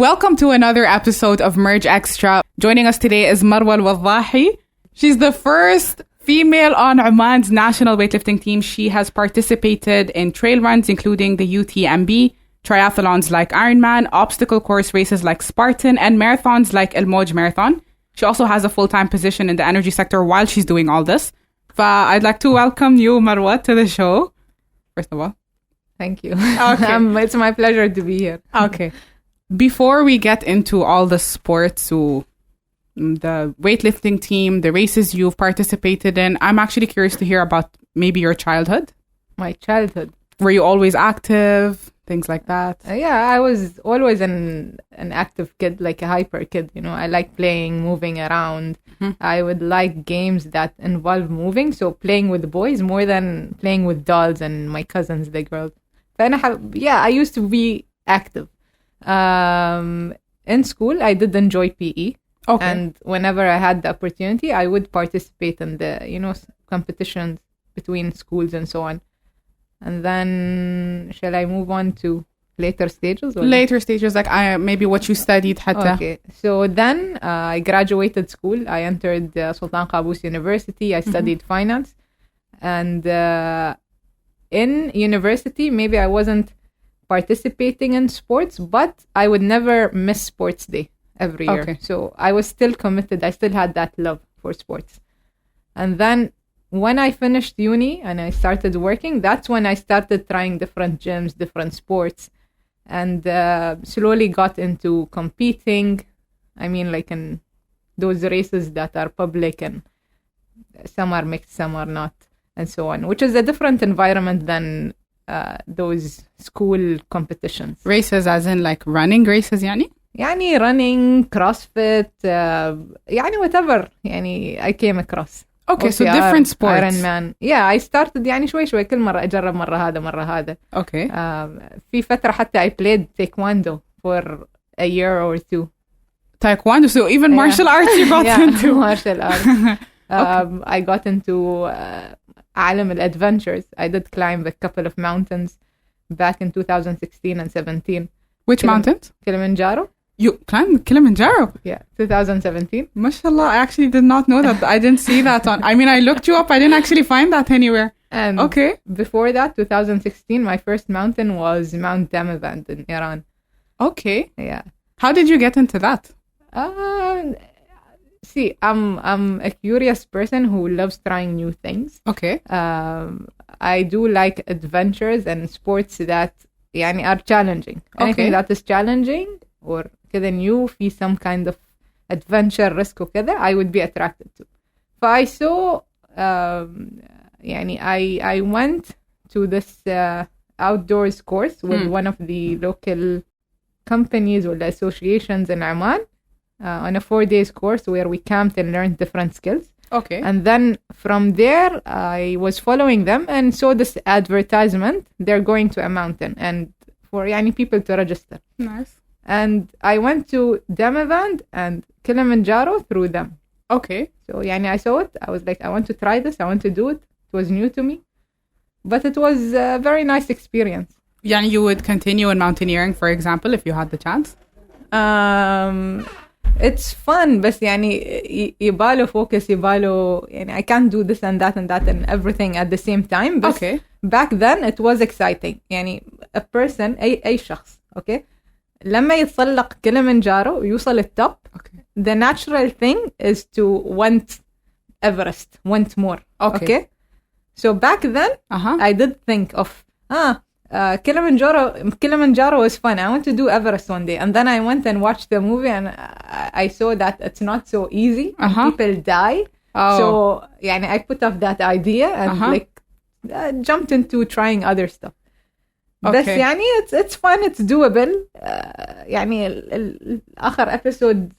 Welcome to another episode of Merge Extra. Joining us today is Marwa al Wadhahi. She's the first female on Oman's national weightlifting team. She has participated in trail runs, including the UTMB, triathlons like Ironman, obstacle course races like Spartan, and marathons like El Moj Marathon. She also has a full-time position in the energy sector while she's doing all this. I'd like to welcome you, Marwa, to the show. First of all. Thank you. Okay. It's my pleasure to be here. Okay. Before we get into all the sports, so the weightlifting team, the races you've participated in, I'm actually curious to hear about maybe your childhood. My childhood. Were you always active? Things like that? Yeah, I was always an active kid, like a hyper kid. You know, I like playing, moving around. Mm-hmm. I would like games that involve moving, so playing with the boys more than playing with dolls and my cousins, the girls. I used to be active. In school, I did enjoy PE. Okay. And whenever I had the opportunity, I would participate in the, competitions between schools and so on. And then, shall I move on to later stages? Later stages, like maybe what you studied. Hatta. Okay. So then I graduated school. I entered Sultan Qaboos University. I studied finance. And in university, maybe I wasn't participating in sports, but I would never miss sports day every year. Okay. So I was still committed. I still had that love for sports. And then when I finished uni and I started working, that's when I started trying different gyms, different sports, and slowly got into competing. I mean, like in those races that are public and some are mixed, some are not, and so on, which is a different environment than those school competitions. Races as in like running races, يعني running, CrossFit, whatever I came across. Okay, so different sports. Ironman. Yeah, I started شوي كل مرة أجرب مرة هذا. Okay. في فترة حتى I played taekwondo for a year or two. Taekwondo, so even martial arts you got into. Martial arts. Okay. I got into عالم الادventures. I did climb a couple of mountains back in 2016 and 17. Which mountains? Kilimanjaro. You climbed Kilimanjaro? Yeah, 2017. Mashallah, I actually did not know that. I didn't see that on. I mean, I looked you up. I didn't actually find that anywhere. And okay. Before that, 2016, my first mountain was Mount Damavand in Iran. Okay. Yeah. How did you get into that? See, I'm a curious person who loves trying new things. Okay. I do like adventures and sports that are challenging. Anything that is challenging or كذا new في some kind of adventure risk وكذا I would be attracted to. I saw I went to this outdoors course with one of the local companies or the associations in Oman on a 4 days course where we camped and learned different skills. Okay. And then from there I was following them and saw this advertisement. They're going to a mountain and for people to register. Nice. And I went to Damavand and Kilimanjaro through them. Okay. So I saw it. I was like, I want to try this. I want to do it. It was new to me. But it was a very nice experience. You would continue in mountaineering, for example, if you had the chance? It's fun, but يباله focus, يباله I can't do this and that and everything at the same time. But okay. Back then it was exciting. A person, أي شخص, okay? لما يتسلق كليمنجارو ويوصل التوب, the natural thing is to want Everest, want more. Okay? So back then, I did think of, Kilimanjaro is fun. I want to do Everest one day. And then I went and watched the movie and I saw that it's not so easy. People die. Oh. So, I put off that idea and jumped into trying other stuff. Okay. بس it's fun, it's doable. آخر episode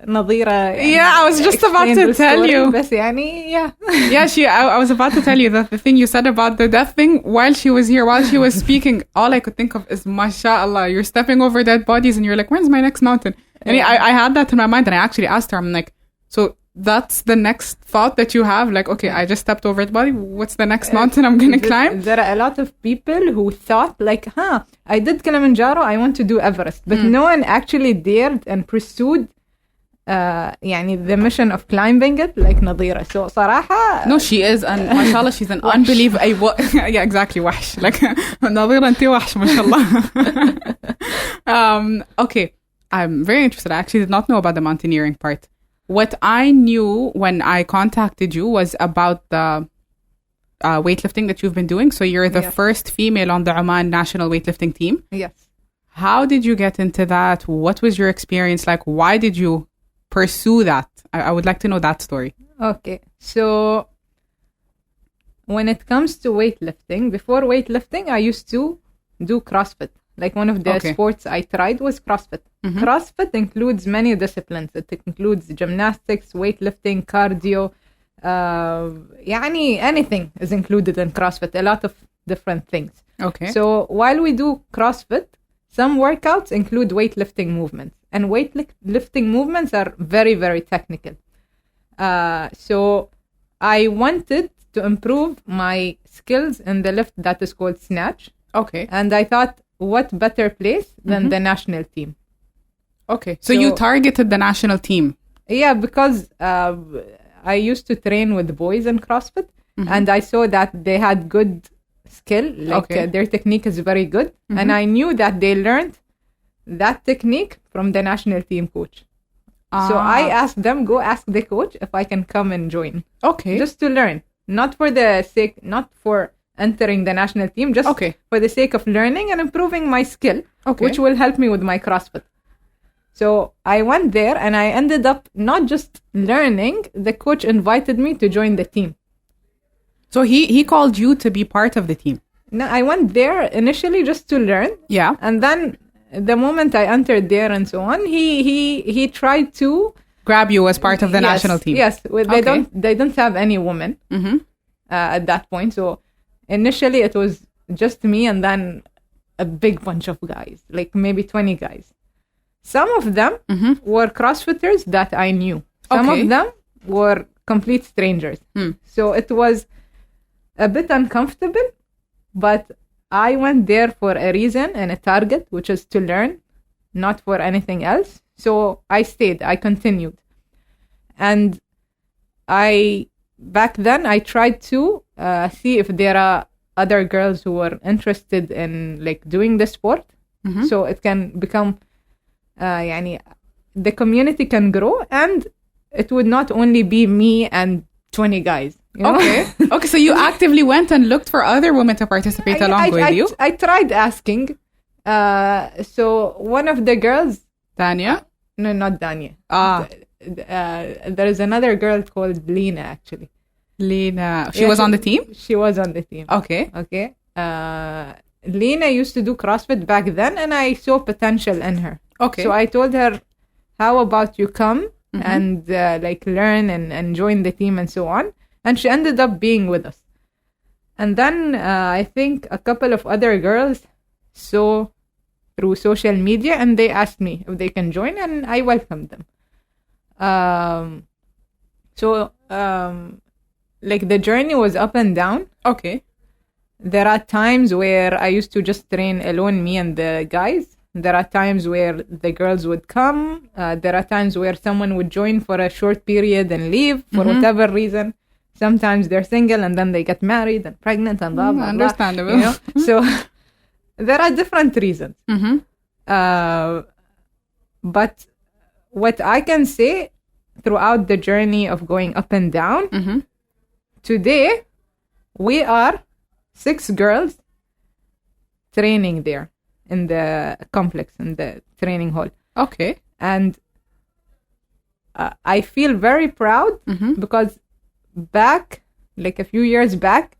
نظيرة. Yeah, I was just about to tell you. بس yeah. Yeah, I was about to tell you that the thing you said about the death thing while she was here, while she was speaking, all I could think of is mashallah, you're stepping over dead bodies and you're like, when's my next mountain? And I had that in my mind and I actually asked her, I'm like, so that's the next thought that you have? Like, okay, I just stepped over the body. What's the next mountain I'm going to climb? There are a lot of people who thought like, I did Kilimanjaro, I want to do Everest. But no one actually dared and pursued the mission of climbing it like Nadira. So صراحة no, she is, and mashallah, she's an unbelievable. Yeah, exactly, وحش. Like Nadira, انت وحش, mashallah. Okay, I'm very interested. I actually did not know about the mountaineering part. What I knew when I contacted you was about the weightlifting that you've been doing. So you're the first female on the Oman national weightlifting team. Yes. How did you get into that? What was your experience like? Why did you pursue that? I would like to know that story. Okay. So when it comes to weightlifting, before weightlifting, I used to do CrossFit. Like one of the sports I tried was CrossFit. CrossFit includes many disciplines. It includes gymnastics, weightlifting, cardio, anything is included in CrossFit. A lot of different things. Okay. So while we do CrossFit, some workouts include weightlifting movements. And weightlifting movements are very, very technical. So I wanted to improve my skills in the lift that is called snatch. Okay. And I thought, what better place than the national team? Okay. So you targeted the national team? Yeah, because I used to train with boys in CrossFit, and I saw that they had good skill. Like their technique is very good. And I knew that they learned that technique from the national team coach. So I asked them, go ask the coach if I can come and join. Okay. Just to learn. Not for the sake, not for entering the national team, just for the sake of learning and improving my skill, which will help me with my CrossFit. So I went there and I ended up not just learning, the coach invited me to join the team. So he called you to be part of the team? No, I went there initially just to learn. Yeah. And then the moment I entered there and so on, he tried to grab you as part of the national team. Yes. Well, they don't have any women at that point. So initially it was just me and then a big bunch of guys, like maybe 20 guys. Some of them were CrossFitters that I knew. Some of them were complete strangers. So it was a bit uncomfortable, but I went there for a reason and a target, which is to learn, not for anything else. So I stayed, I continued. And back then I tried to see if there are other girls who were interested in like doing the sport. So it can become the community can grow, and it would not only be me and 20 guys. You know? Okay, so you actively went and looked for other women to participate along with you? I tried asking. So one of the girls... Dania? No, not Dania. There is another girl called Lena, actually. Lena. She was on the team? She was on the team. Okay. Lena used to do CrossFit back then, and I saw potential in her. Okay. So I told her, how about you come and learn and join the team and so on. And she ended up being with us. And then I think a couple of other girls saw through social media and they asked me if they can join, and I welcomed them. The journey was up and down. Okay. There are times where I used to just train alone, me and the guys. There are times where the girls would come. There are times where someone would join for a short period and leave for whatever reason. Sometimes they're single and then they get married and pregnant and blah, blah, blah. Understandable. You know? So there are different reasons. But what I can say throughout the journey of going up and down, today we are 6 girls training there in the complex, in the training hall. Okay. And I feel very proud because back, like a few years back,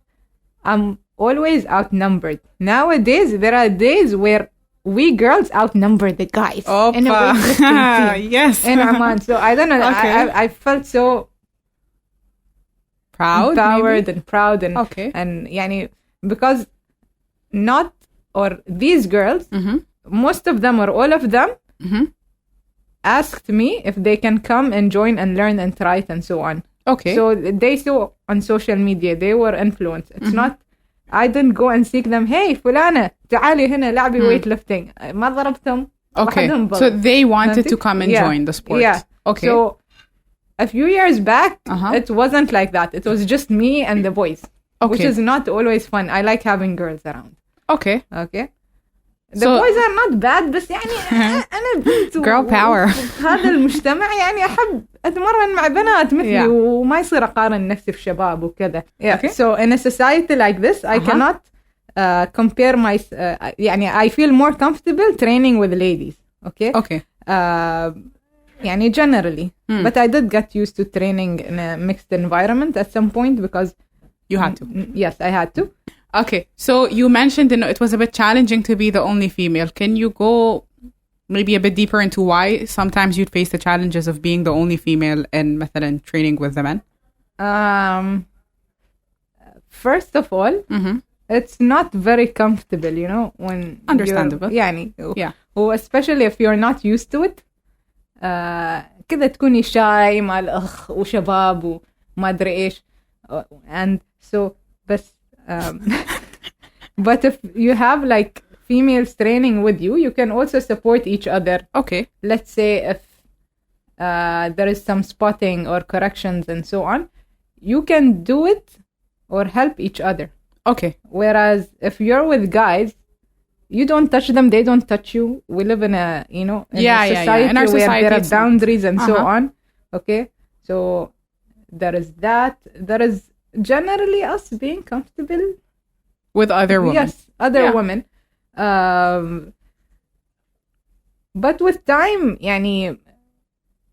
I'm always outnumbered. Nowadays, there are days where we girls outnumber the guys in a weightlifting team. Yes. In Oman. So I don't know. Okay. I felt so proud, empowered and proud and because these girls, most of them or all of them asked me if they can come and join and learn and try it and so on. Okay. So they saw on social media, they were influenced. It's not, I didn't go and seek them. Hey, فلانة تعالي هنا لعبي weightlifting. ما ضربتهم. Okay. So they wanted to come and join the sport. Yeah. Okay. So a few years back, it wasn't like that. It was just me and the boys, which is not always fun. I like having girls around. Okay. The boys are not bad, بس يعني أنا بنت girl power. هذا المجتمع يعني أحب أتمرن مع بنات مثلي وما يصير أقارن نفسي في شباب وكذا. Okay. So in a society like this, I cannot compare my يعني I feel more comfortable training with ladies. Okay. يعني generally. But I did get used to training in a mixed environment at some point because you had to. Yes, I had to. Okay, so you mentioned it was a bit challenging to be the only female. Can you go maybe a bit deeper into why sometimes you'd face the challenges of being the only female in مثلا training with the men? First of all, it's not very comfortable, you know, when understandable. يعني yeah. especially if you're not used to it. كذا تكوني shy مع الأخ وشباب وما أدري إيش. And so بس but if you have like females training with you, you can also support each other. Okay. Let's say if there is some spotting or corrections and so on, you can do it or help each other. Okay. Whereas if you're with guys, you don't touch them, they don't touch you. We live in a, you know, in a society in our where society, there are boundaries and so on. Okay. So there is that. There is generally us being comfortable with other women. Yes, other women. But with time, يعني,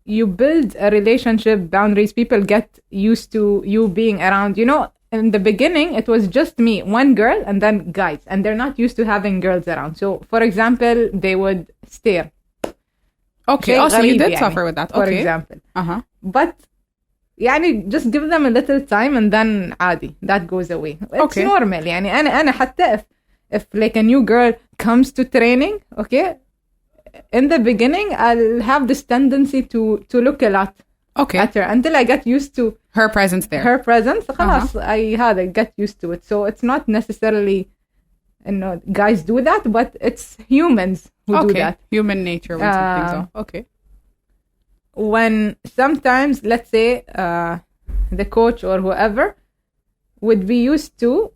you build a relationship, boundaries, people get used to you being around. You know, in the beginning, it was just me, one girl, and then guys. And they're not used to having girls around. So, for example, they would stare. Okay, so you did suffer with that. For example. But يعني just give them a little time and then عادي, that goes away. It's normal. يعني أنا حتى if like a new girl comes to training, okay, in the beginning I'll have this tendency to look a lot at her until I get used to her presence there. Her presence, خلاص I get used to it. So it's not necessarily, you know, guys do that, but it's humans who do that. Human nature when something's off. Okay. When sometimes, let's say, the coach or whoever would be used to,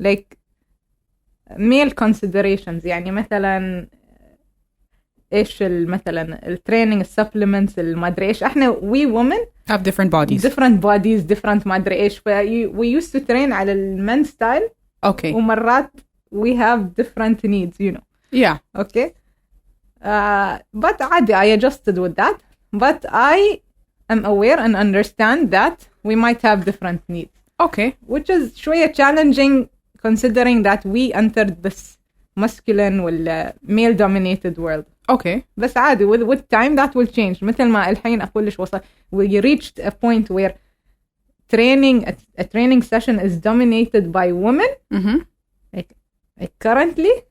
like, male considerations. يعني مثلا إيش مثلا التريننج السبلمنتس المادري إيش إحنا we women have different bodies different مادري إيش we used to train على الmen style. Okay. ومرات we have different needs, you know. Yeah. Okay. But عادي, I adjusted with that. But I am aware and understand that we might have different needs. Okay. Which is شوية challenging considering that we entered this masculine وال male-dominated world. Okay. بس عادي, with time that will change. مثل ما الحين أقول لك وصل, we reached a point where a training session is dominated by women. Like currently,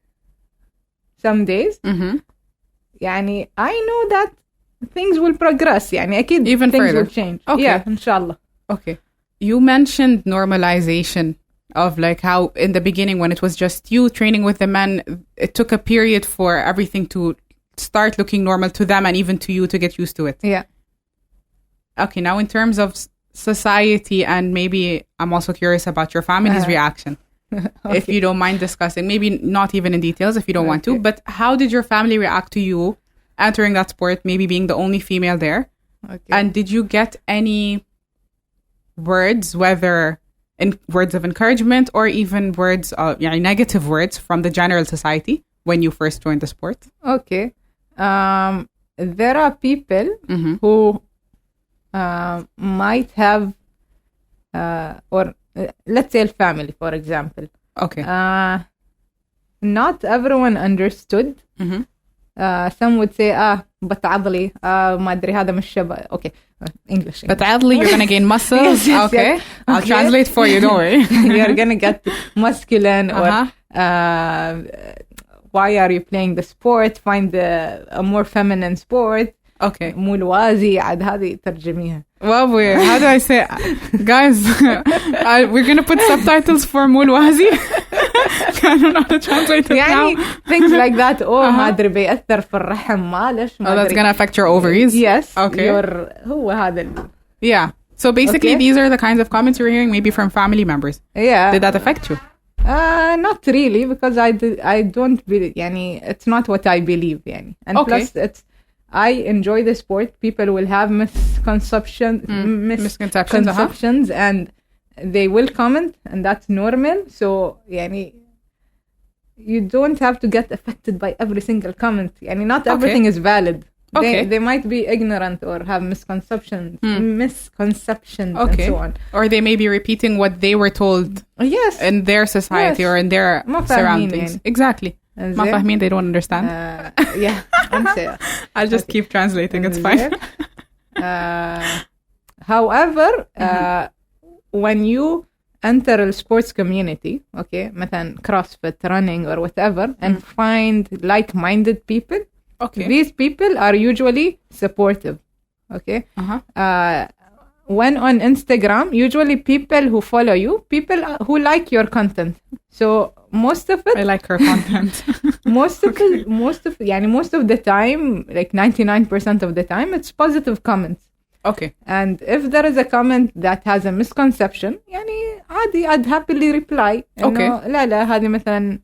some days. يعني I know that things will progress. يعني أكيد even things further will change. Okay. Yeah, إن شاء الله. Okay. You mentioned normalization of like how in the beginning when it was just you training with the men, it took a period for everything to start looking normal to them and even to you to get used to it. Yeah. Okay, now in terms of society, and maybe I'm also curious about your family's reaction. Okay. If you don't mind discussing, maybe not even in details if you don't want to, but how did your family react to you entering that sport, maybe being the only female there? Okay. And did you get any words, whether in words of encouragement or even words of negative words from the general society when you first joined the sport? Okay. There are people who might have or let's say family, for example. Okay. Not everyone understood. Some would say بتعضلي ما أدري هذا مش شبه. Okay, English. بتعضلي, you're gonna gain muscles. Yes, okay. yes. I'll translate for you, don't worry. You're gonna get masculine or why are you playing the sport? Find a more feminine sport. Okay. مو الوازي عاد هذه ترجميها. Well, how do I say, guys? We're gonna put subtitles for Mulwazi. I don't know how to translate it يعني now. things like that. ما أدري بيأثر في الرحم مالش. Oh, that's gonna affect your ovaries. Yes. Okay. هو هذا. Yeah. So basically, Okay. these are the kinds of comments you're hearing, maybe from family members. Yeah. Did that affect you? Not really, because I don't believe. يعني it's not what I believe. يعني. And Okay. plus I enjoy the sport. People will have misconceptions, Misconceptions, and they will comment, and that's normal. So, يعني, you don't have to get affected by every single comment. يعني, not everything is valid. Okay. They might be ignorant or have misconceptions, and so on. Or they may be repeating what they were told Yes. in their society Yes. or in their ما فاهمين surroundings. يعني. Exactly. ما فاهمين, they don't understand. Yeah, I'm saying. I'll just keep translating, it's fine. However, when you enter a sports community, okay, مثلا CrossFit, running or whatever, and find like-minded people, Okay. these people are usually supportive, okay? When on Instagram, usually people who follow you, people who like your content. So most of it, I like her content. most of the time, like 99% of the time, it's positive comments. Okay. And if there is a comment that has a misconception, يعني عادي, I'd happily reply. Okay. لا هذه مثلا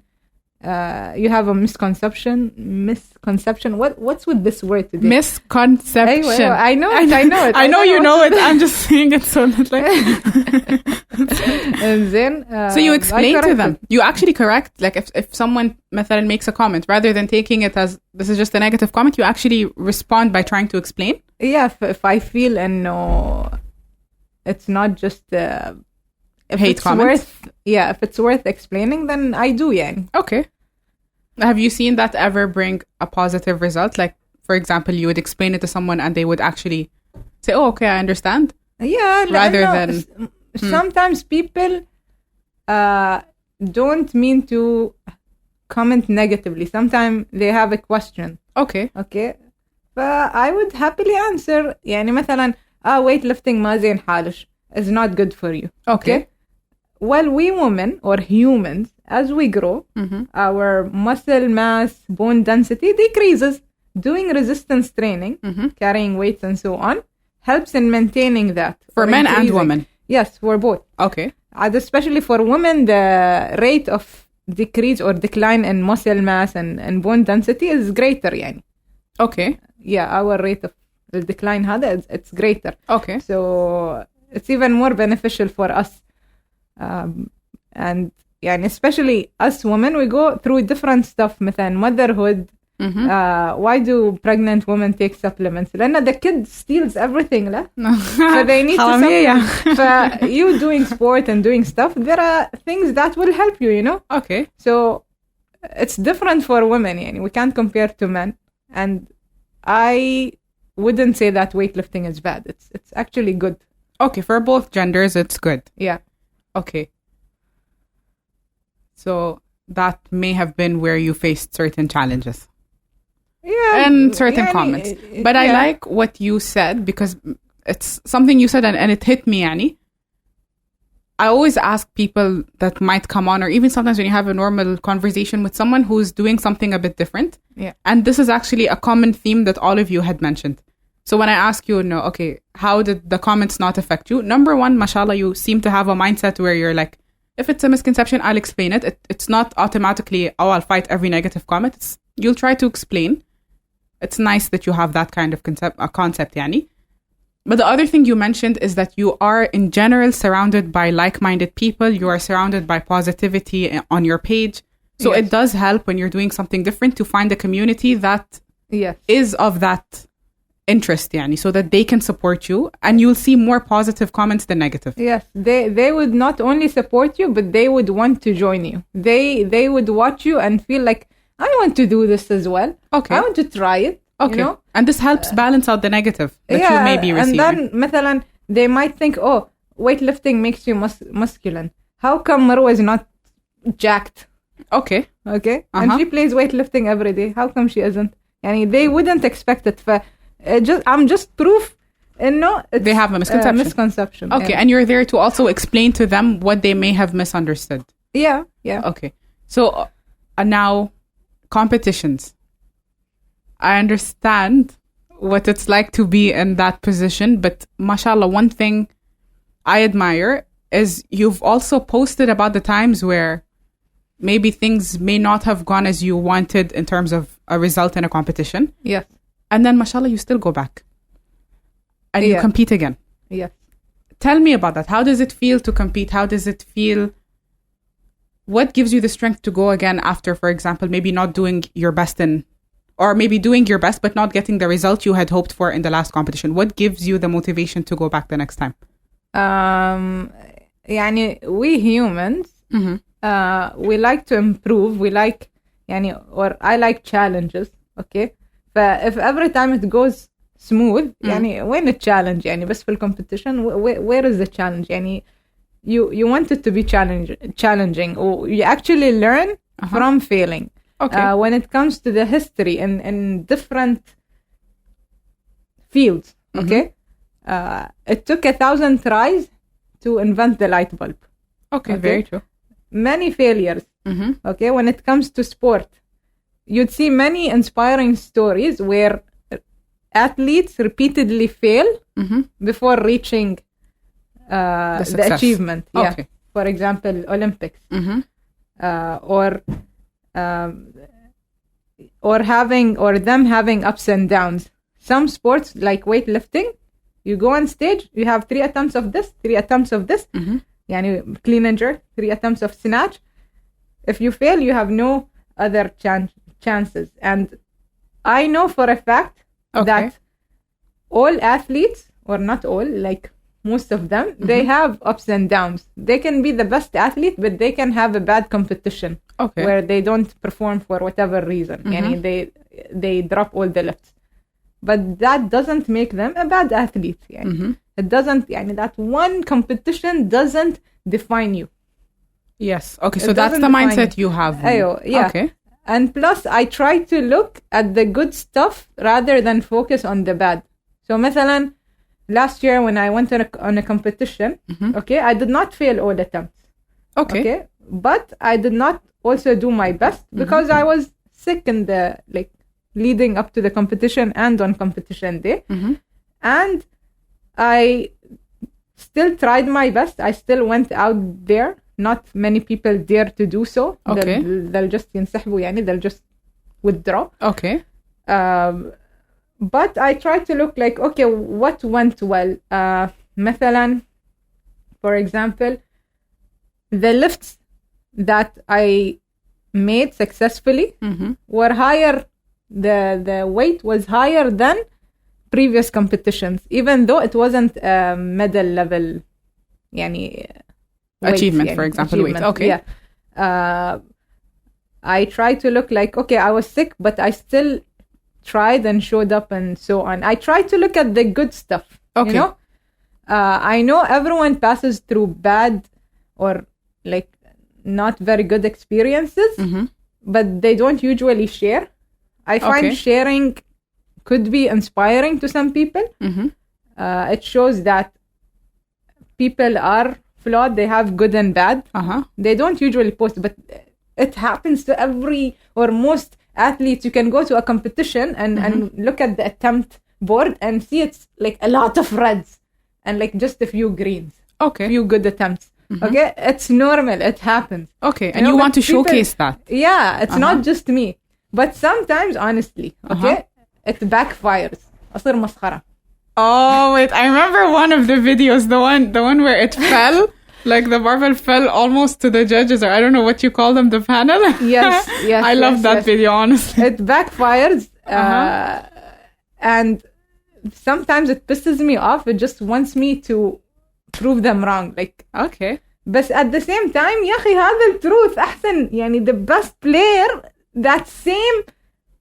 you have a misconception. What's with this word today? Misconception. أيوة, I know it. I know you know it. I'm just saying it so that like. And then So you explain to them. You actually correct. Like if someone مثلا makes a comment, rather than taking it as this is just a negative comment, you actually respond by trying to explain. Yeah, if I feel it's not just if hate it's comments. if it's worth explaining, then I do. يعني. Okay. Have you seen that ever bring a positive result? Like, for example, you would explain it to someone and they would actually say, "Oh, okay, I understand." Yeah, Rather than sometimes people don't mean to comment negatively. Sometimes they have a question. Okay. But I would happily answer. يعني مثلا weightlifting ما زين حالش is not good for you. Okay. Well, we women or humans, as we grow, our muscle mass, bone density decreases. Doing resistance training, carrying weights and so on, helps in maintaining that. For men and women. Yes, for both. Okay. And especially for women, the rate of decrease or decline in muscle mass and bone density is greater. يعني. Okay. Yeah, our rate of the decline هذا it's greater. Okay. So it's even more beneficial for us. And يعني especially us women, we go through different stuff. مثلا motherhood. Why do pregnant women take supplements? لأن the kid steals everything. لا? So they need to supplement. For you doing sport and doing stuff, there are things that will help you, you know? Okay. So it's different for women. يعني. We can't compare to men. And I wouldn't say that weightlifting is bad. It's actually good. Okay, for both genders, it's good. Yeah. Okay. So that may have been where you faced certain challenges. Yeah. And certain comments. But I like what you said because it's something you said and it hit me, يعني. I always ask people that might come on, or even sometimes when you have a normal conversation with someone who's doing something a bit different. Yeah. And this is actually a common theme that all of you had mentioned. So when I ask you, okay, how did the comments not affect you? Number one, mashallah, you seem to have a mindset where you're like, if it's a misconception, I'll explain it. It's not automatically, I'll fight every negative comment. You'll try to explain. It's nice that you have that kind of concept, yani. But the other thing you mentioned is that you are in general surrounded by like-minded people. You are surrounded by positivity on your page. So it does help when you're doing something different to find a community that is of that interest, yani, so that they can support you and you'll see more positive comments than negative. Yes, they would not only support you, but they would want to join you. They would watch you and feel like, I want to do this as well. Okay. I want to try it. Okay. You know? And this helps balance out the negative that you may be receiving. And then, مثلا, they might think, weightlifting makes you masculine. How come Marwa is not jacked? okay, and she plays weightlifting every day. How come she isn't? Yani they wouldn't expect it. I'm just proof. No, they have a misconception. Okay, and you're there to also explain to them what they may have misunderstood. Yeah. Okay, so now competitions. I understand what it's like to be in that position, but mashallah, one thing I admire is you've also posted about the times where maybe things may not have gone as you wanted in terms of a result in a competition. Yes. And then mashallah, you still go back and you compete again. Yes. Tell me about that. How does it feel to compete? How does it feel? What gives you the strength to go again after, for example, maybe not doing your best or maybe doing your best but not getting the result you had hoped for in the last competition? What gives you the motivation to go back the next time? We humans, we like to improve. I like challenges. Okay, if every time it goes smooth, when a challenge, بس في competition, where is the challenge? You want it to be challenging, or you actually learn from failing. Okay. When it comes to the history in different fields, okay, it took 1,000 tries to invent the light bulb. Okay, very true. Many failures. Okay, when it comes to sport, you'd see many inspiring stories where athletes repeatedly fail before reaching the achievement. Yeah. Okay. For example, Olympics, or them having ups and downs. Some sports like weightlifting, you go on stage, you have 3 attempts of this, 3 attempts of this, clean and jerk, 3 attempts of snatch. If you fail, you have no other chances. And I know for a fact that all athletes, or not all, like most of them, they have ups and downs. They can be the best athlete, but they can have a bad competition where they don't perform for whatever reason. They drop all the lifts. But that doesn't make them a bad athlete. It doesn't, that one competition doesn't define you. Yes. Okay, so that's the mindset you have. Yeah. Okay. And plus, I try to look at the good stuff rather than focus on the bad. So, مثلا, last year when I went on a competition, I did not fail all attempts. Okay. But I did not also do my best because I was sick in the, leading up to the competition and on competition day. And I still tried my best. I still went out there. Not many people dare to do so. Okay. They'll just ينسحبوا, they'll just withdraw. Okay. But I try to look like, what went well? مثلا, for example, the lifts that I made successfully were higher. The weight was higher than previous competitions, even though it wasn't medal level, achievement, for example, weight. Okay. Yeah. I try to look like, I was sick, but I still tried and showed up and so on. I try to look at the good stuff. Okay. I know everyone passes through bad or not very good experiences, but they don't usually share. I find sharing could be inspiring to some people. It shows that people are flawed. They have good and bad. They don't usually post, but it happens to every or most athletes. You can go to a competition and look at the attempt board and see it's a lot of reds and just a few greens. Okay. Few good attempts. Okay. It's normal. It happens. Okay. And you want to showcase that. Yeah. It's not just me. But sometimes, honestly, it backfires. أصير مسخرة. Oh, wait. I remember one of the videos, the one where it fell. The barbell fell almost to the judges, or I don't know what you call them, the panel. Yes. I love that video, honestly. It backfires. And sometimes it pisses me off. It just wants me to prove them wrong. Okay. But at the same time, يا أخي هذا التروث أحسن. The best player, that same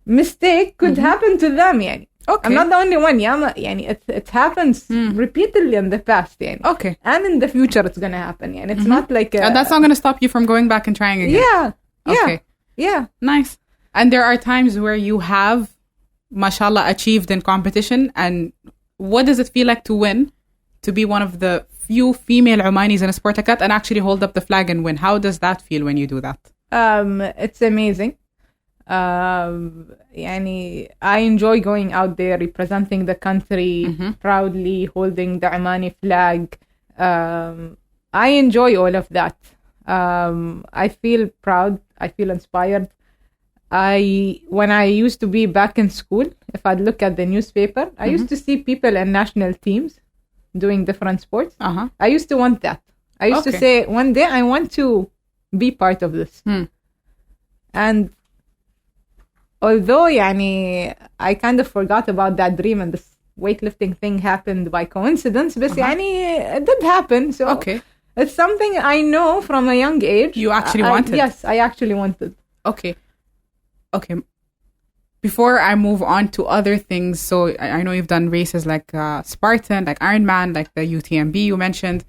mistake could happen to them. Okay. I'm not the only one. It happens repeatedly in the past. Okay. And in the future, it's going to happen. It's not and that's not going to stop you from going back and trying again. Yeah. Okay. Yeah. Nice. And there are times where you have, mashallah, achieved in competition. And what does it feel like to win? To be one of the few female Omanis in a sport like that and actually hold up the flag and win. How does that feel when you do that? It's amazing. يعني I enjoy going out there, representing the country proudly, holding the Omani flag. I enjoy all of that. I feel proud. I feel inspired. When I used to be back in school, if I'd look at the newspaper, I used to see people in national teams doing different sports. I used to want that. I used to say, one day I want to be part of this. And although يعني, I kind of forgot about that dream and this weightlifting thing happened by coincidence, but يعني, it did happen. So it's something I know from a young age. You actually wanted? Yes, I actually wanted. Okay. Before I move on to other things, so I know you've done races like Spartan, like Ironman, like the UTMB you mentioned.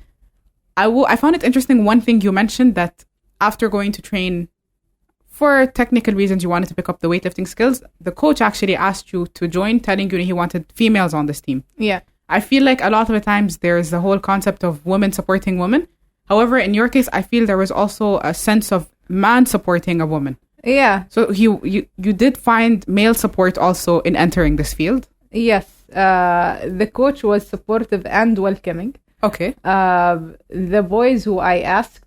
I found it interesting, one thing you mentioned, that after going to train for technical reasons, you wanted to pick up the weightlifting skills. The coach actually asked you to join, telling you he wanted females on this team. Yeah. I feel like a lot of the times there's the whole concept of women supporting women. However, in your case, I feel there was also a sense of man supporting a woman. Yeah. So you did find male support also in entering this field? Yes. The coach was supportive and welcoming. Okay. The boys who I asked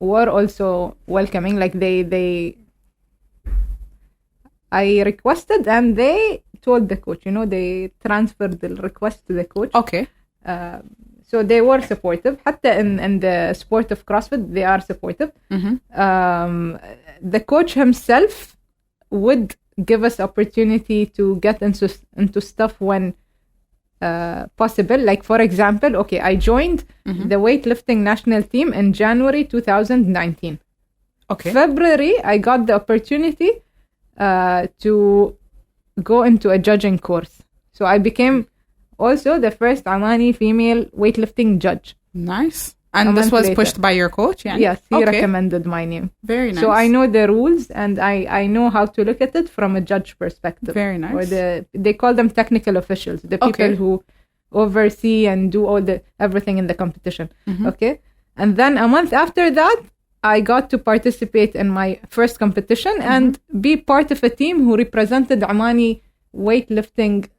were also welcoming. Like I requested and they told the coach, they transferred the request to the coach. Okay. So they were supportive. حتى in the sport of CrossFit, they are supportive. The coach himself would give us opportunity to get into stuff when possible. Like, for example, I joined the weightlifting national team in January 2019. Okay. February, I got the opportunity to go into a judging course. So I became also the first Omani female weightlifting judge. Nice. And this was pushed by your coach? Yeah? Yes, he recommended my name. Very nice. So I know the rules and I know how to look at it from a judge perspective. Very nice. Or they call them technical officials, the people who oversee and do everything in the competition. Okay. And then a month after that, I got to participate in my first competition and be part of a team who represented Omani weightlifting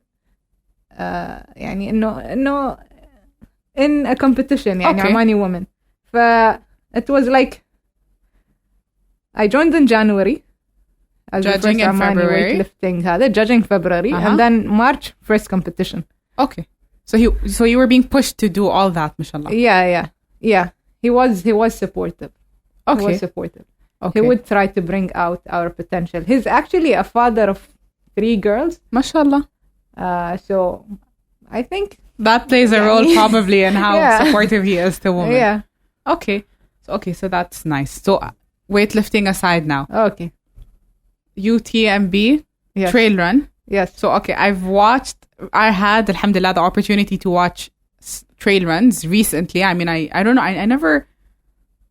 يعني إنه in a competition يعني Omani women. It was like I joined in January as judging the first in Omani February. weightlifting judging February and then March first competition. Okay. So you were being pushed to do all that, mashallah. Yeah. He was supportive. Okay. He was supportive. Okay. He would try to bring out our potential. He's actually a father of 3 girls. Mashallah. So I think that plays a role probably in how supportive he is to women. Yeah. Okay. So that's nice. So weightlifting aside now. Okay. UTMB trail run. Yes. So I had alhamdulillah the opportunity to watch trail runs recently. I mean, I don't know. I never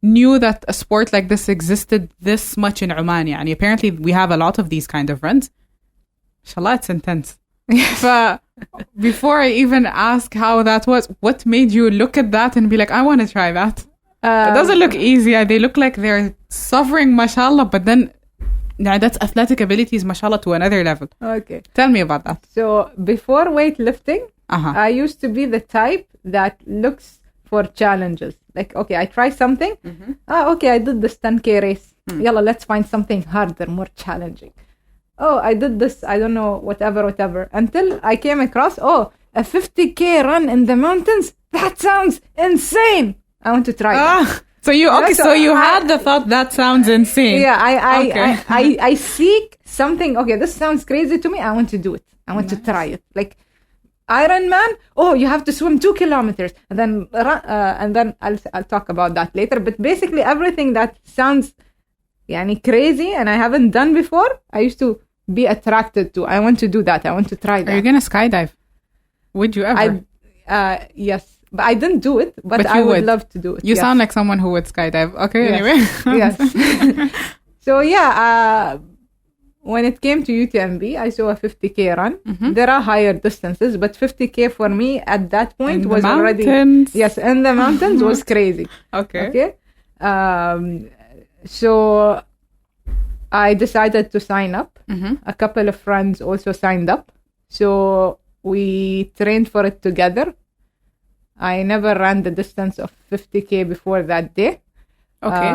knew that a sport like this existed this much in Oman. Yani apparently we have a lot of these kind of runs. Inshallah, it's intense. But before I even ask how that was, what made you look at that and be like, I want to try that? It doesn't look easy. They look like they're suffering, mashallah, but then that's athletic abilities, mashallah, to another level. Okay. Tell me about that. So before weightlifting, I used to be the type that looks for challenges. Like, I try something. I did this 10K race. Yalla, let's find something harder, more challenging. I did this, I don't know, whatever. Until I came across, a 50K run in the mountains? That sounds insane. I want to try that. So you had the thought that sounds insane. Yeah, I seek something. This sounds crazy to me. I want to do it. I want to try it. Like Ironman. You have to swim 2 kilometers, and then I'll talk about that later. But basically, everything that sounds crazy and I haven't done before, I used to be attracted to. I want to do that. I want to try that. Are you gonna skydive? Would you ever? Yes. but I didn't do it, but I would love to do it. You sound like someone who would skydive. Okay, anyway. Yes. So when it came to UTMB, I saw a 50K run. There are higher distances, but 50K for me at that point was already... Yes, in the mountains was crazy. Okay. So I decided to sign up. A couple of friends also signed up. So we trained for it together. I never ran the distance of 50K before that day. Okay.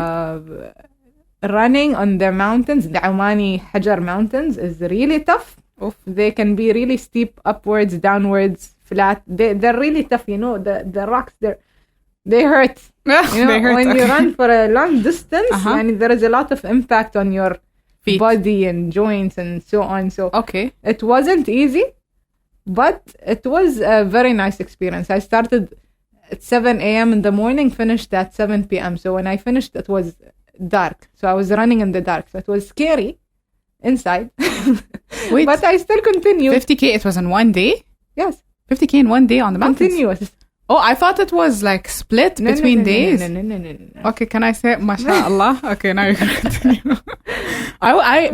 Running on the mountains, the Omani Hajar mountains, is really tough. Oof. They can be really steep, upwards, downwards, flat. They're really tough, the rocks, they hurt. They hurt. When you run for a long distance, and there is a lot of impact on your feet, body and joints and so on. So it wasn't easy, but it was a very nice experience. I started at 7 a.m. in the morning, finished at 7 p.m. So when I finished, it was dark. So I was running in the dark. So it was scary inside. Wait, but I still continued. 50K, it was in one day? Yes. 50K in one day on the mountains? Continuous. Oh, I thought it was like split between days. No. Okay, can I say mashallah? Okay, now you can continue.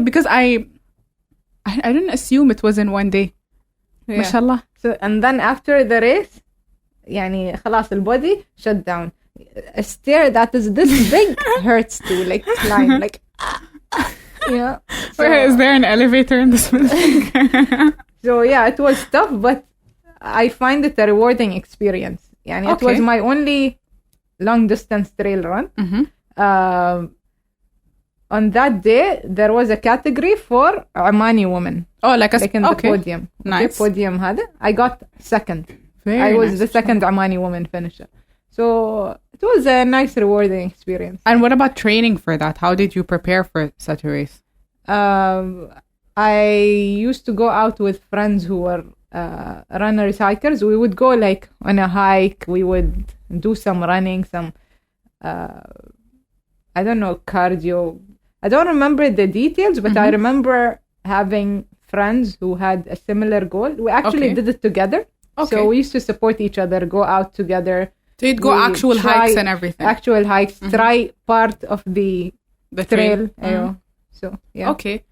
Because I didn't assume it was in one day. Yeah. Mashallah. So, and then after the race, يعني خلاص الbody shut down. A stair that is this big hurts to like climb, like So, is there an elevator in this building? So it was tough, but I find it a rewarding experience. It was my only long distance trail run. On that day, there was a category for Omani women. Oh, like in the podium. Nice. Podium هذا. I got second. I was the second Omani woman finisher. So it was a nice, rewarding experience. And what about training for that? How did you prepare for such a race? I used to go out with friends who were runners, hikers. We would go like on a hike. We would do some running, some, I don't know, cardio. I don't remember the details, but I remember having friends who had a similar goal. We actually did it together. So we used to support each other, go out together. So you'd go actual hikes and everything. Actual hikes, try part of the trail. So, yeah. Okay.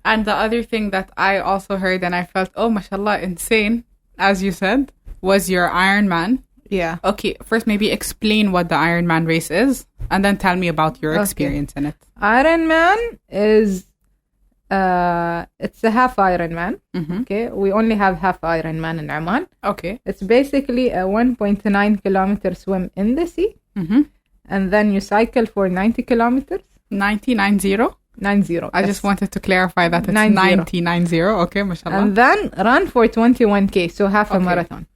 And the other thing that I also heard and I felt, oh, mashallah, insane, as you said, was your Ironman. Yeah. Okay, first maybe explain what the Ironman race is and then tell me about your experience in it. Ironman is, it's a half Ironman. Okay, we only have half Ironman in Oman. Okay. It's basically a 1.9 kilometer swim in the sea. And then you cycle for 90 kilometers. 90? 90. I just wanted to clarify that it's 90. Okay, mashallah. And then run for 21K, so half a marathon.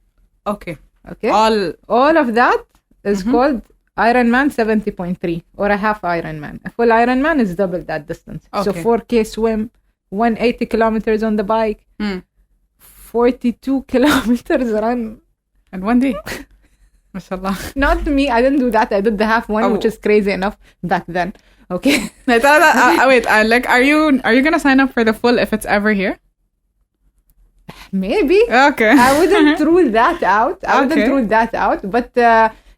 Okay. All of that is called Ironman 70.3 or a half Ironman. A full Ironman is double that distance. So 4K swim, 180 kilometers on the bike, 42 kilometers run. And one day. Mashallah. Not me, I didn't do that. I did the half one, which is crazy enough back then. Okay. Wait, are you gonna sign up for the full if it's ever here? Maybe. Okay. I wouldn't rule that out. But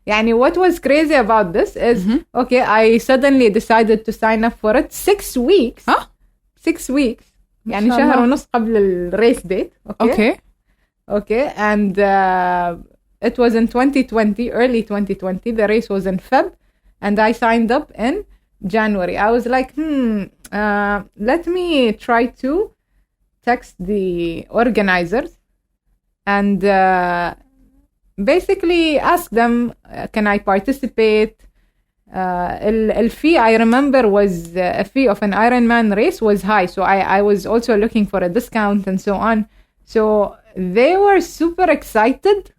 what was crazy about this is, I suddenly decided to sign up for it 6 weeks. 6 weeks. يعني شهر ونص قبل الريس date. Okay. And it was in 2020, early 2020. The race was in Feb. And I signed up in January. I was like, let me try to text the organizers and basically ask them, can I participate? The fee I remember was a fee of an Ironman race was high. So I was also looking for a discount and so on. So they were super excited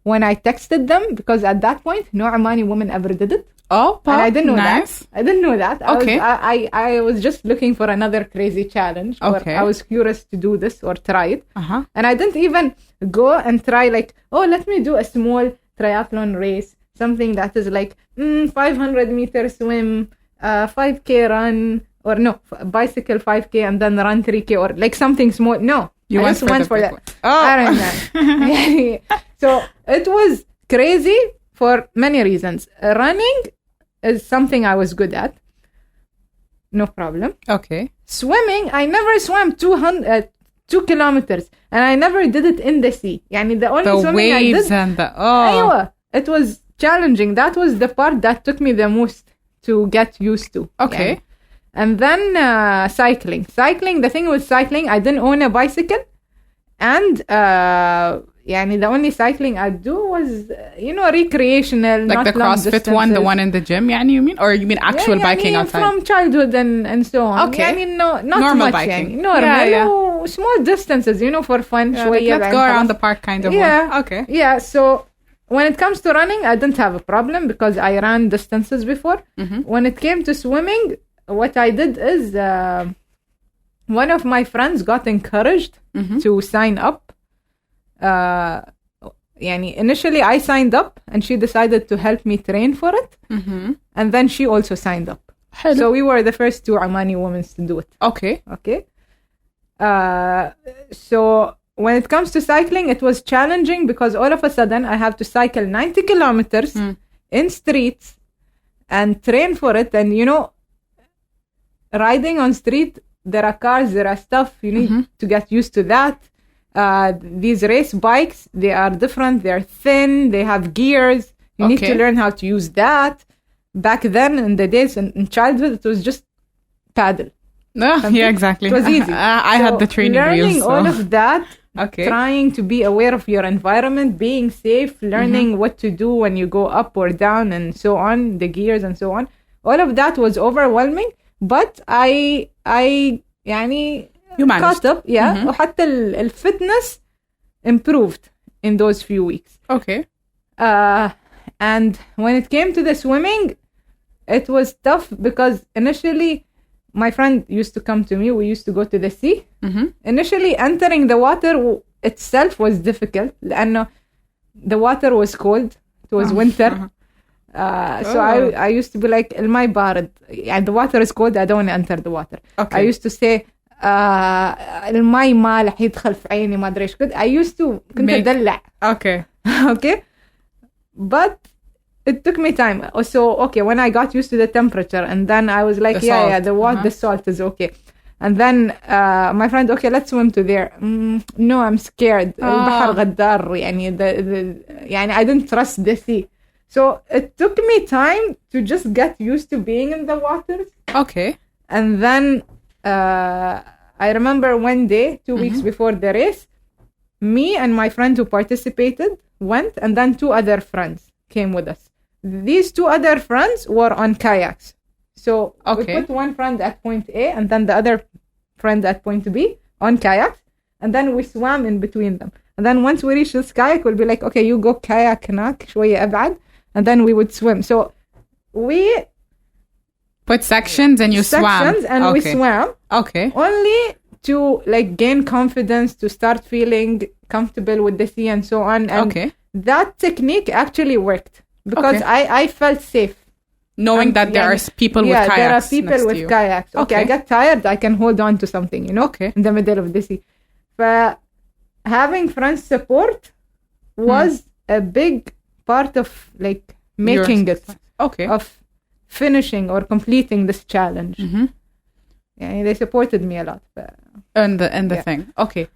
when I texted them because at that point, no Omani woman ever did it. Oh, and I didn't know nice. that. I didn't know that. Okay. I was just looking for another crazy challenge. Okay. I was curious to do this or try it. And I didn't even go and try let me do a small triathlon race. Something that is 500 meter swim, 5K run, or no, bicycle 5K and then run 3K or something small. No. You I just went for that. Oh. Ironman. So it was crazy for many reasons. Running is something I was good at. No problem. Okay. Swimming, I never swam 2 kilometers, and I never did it in the sea. يعني the only The swimming I waves did, and the أيوة, it was challenging. That was the part that took me the most to get used to. Okay. يعني. And then cycling. The thing with cycling, I didn't own a bicycle, and يعني the only cycling I do was recreational, like not the long CrossFit distances. one, the one in the gym, يعني you mean, or you mean actual biking يعني outside? from childhood and so on. Okay. يعني not Normal much biking. يعني. Normal. Yeah. Small distances, for fun. Yeah, like, let's go around the park kind of Yeah. one. Okay. Yeah, so when it comes to running, I didn't have a problem because I ran distances before. Mm-hmm. When it came to swimming, what I did is one of my friends got encouraged to sign up. Initially I signed up and she decided to help me train for it. Mm-hmm. And then she also signed up. Hello. So we were the first 2 Omani women to do it. Okay. So when it comes to cycling, it was challenging because all of a sudden I have to cycle 90 kilometers in streets and train for it. And, riding on street, there are cars, there are stuff. You need to get used to that. These race bikes, they are different. They're thin. They have gears. You need to learn how to use that. Back then, in the days in childhood, it was just paddle. Yeah, exactly. It was easy. I had the training learning wheels. So. all of that, Okay. trying to be aware of your environment, being safe, learning what to do when you go up or down and so on, the gears and so on. All of that was overwhelming, but I You managed. caught up. Yeah. وحتى الfitness improved in those few weeks. Okay. And when it came to the swimming, it was tough because initially my friend used to come to me. We used to go to the sea. Initially, entering the water itself was difficult لأنه the water was cold. It was winter. So I used to be like, الماء بارد. And the water is cold. I don't want to enter the water. Okay. I used to say, الماء مالح يدخل في عيني ما أدري إيش كنت. I used to كنت أدلع. Okay. Okay. But it took me time. So, when I got used to the temperature and then I was like, the salt is okay. And then my friend, let's swim to there. No, I'm scared. البحر غدار. يعني I didn't trust the sea. So it took me time to just get used to being in the waters. Okay. And then I remember one day, 2 weeks before the race, me and my friend who participated went, and then 2 other friends came with us. These 2 other friends were on kayaks. So we put one friend at point A and then the other friend at point B on kayaks, and then we swam in between them. And then once we reach this kayak, we'll be like, you go kayak هناك شوية أبعد, and then we would swim. So we put sections and you swam. And we swam. Okay. Only to gain confidence, to start feeling comfortable with the sea and so on. And that technique actually worked because I felt safe. Knowing that there are people with kayaks. There are people with kayaks. I get tired, I can hold on to something, in the middle of the sea. But having friends support was a big part of making it. Of finishing or completing this challenge. Yeah, they supported me a lot. And the thing. Okay.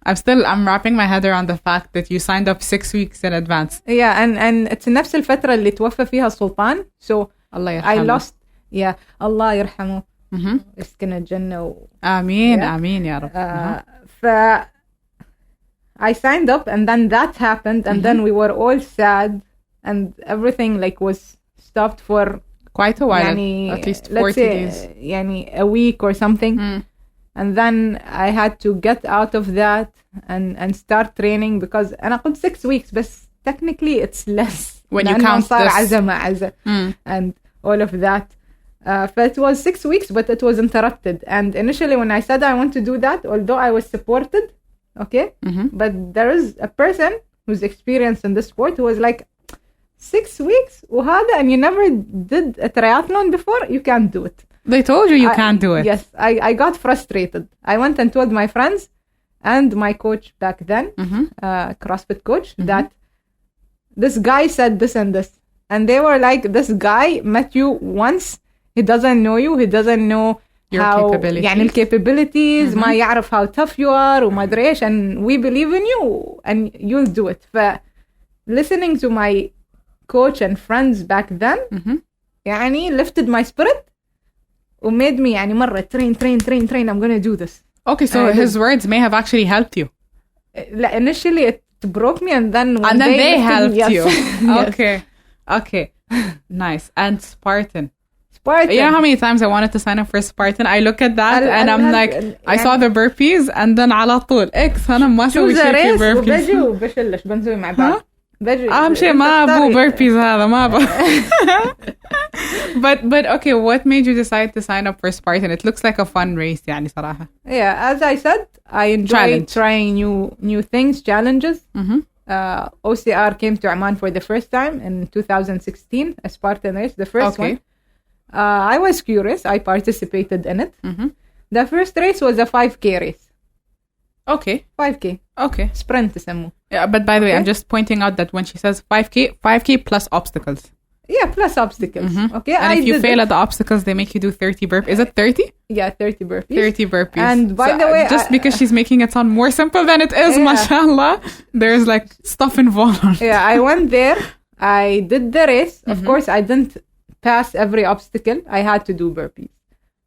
I'm wrapping my head around the fact that you signed up 6 weeks in advance. Yeah, and it's نفس الفترة اللي توفى فيها السلطان. So I lost. Yeah, الله يرحمه. يسكن الجنة. آمين يا رب. I signed up, and then that happened, and then we were all sad, and everything was stopped for quite a while, at least 40 days. A week or something. And then I had to get out of that and start training because أنا قلت 6 weeks, but technically it's less. When you count صار this. عزا and all of that. But it was 6 weeks, but it was interrupted. And initially when I said I want to do that, although I was supported, but there is a person who's experienced in this sport who was like, 6 weeks وهذا, and you never did a triathlon before, you can't do it. They told you can't do it. Yes, I got frustrated. I went and told my friends and my coach back then, CrossFit coach, that this guy said this and this. And they were like, this guy met you once. He doesn't know you. He doesn't know your how capabilities. يعني الcapabilities ما يعرف how tough you are وما أدري إيش. And we believe in you and you'll do it. Listening to my coach and friends back then يعني lifted my spirit وmade me يعني مرة train. I'm gonna do this. Okay, so his words may have actually helped you. Initially it broke me, and then they helped you. Yes. Okay. Nice. And Spartan. You know how many times I wanted to sign up for Spartan? I look at that and I'm like, I saw the burpees and then على طول أنا ما أسوي شيء في burpees. وبجي وبشلش بنسوي مع بعض. أهم شيء ما أبو burpees هذا ما أبو. But okay, what made you decide to sign up for Spartan? It looks like a fun race يعني صراحة. Yeah, as I said, I enjoy trying new things, challenges. OCR came to Oman for the first time in 2016, a Spartan race, the first one. I was curious. I participated in it. The first race was a 5K race. Okay. 5K. Okay. Sprint تسموه. Yeah, but by the way, I'm just pointing out that when she says 5K plus obstacles. Yeah, plus obstacles. Okay. And if you fail at the obstacles, they make you do 30 burpees. Is it 30? Yeah, 30 burpees. 30 burpees. And by the way, just because she's making it sound more simple than it is, mashallah, there's like stuff involved. Yeah, I went there. I did the race. Of course, I didn't pass every obstacle. I had to do burpees.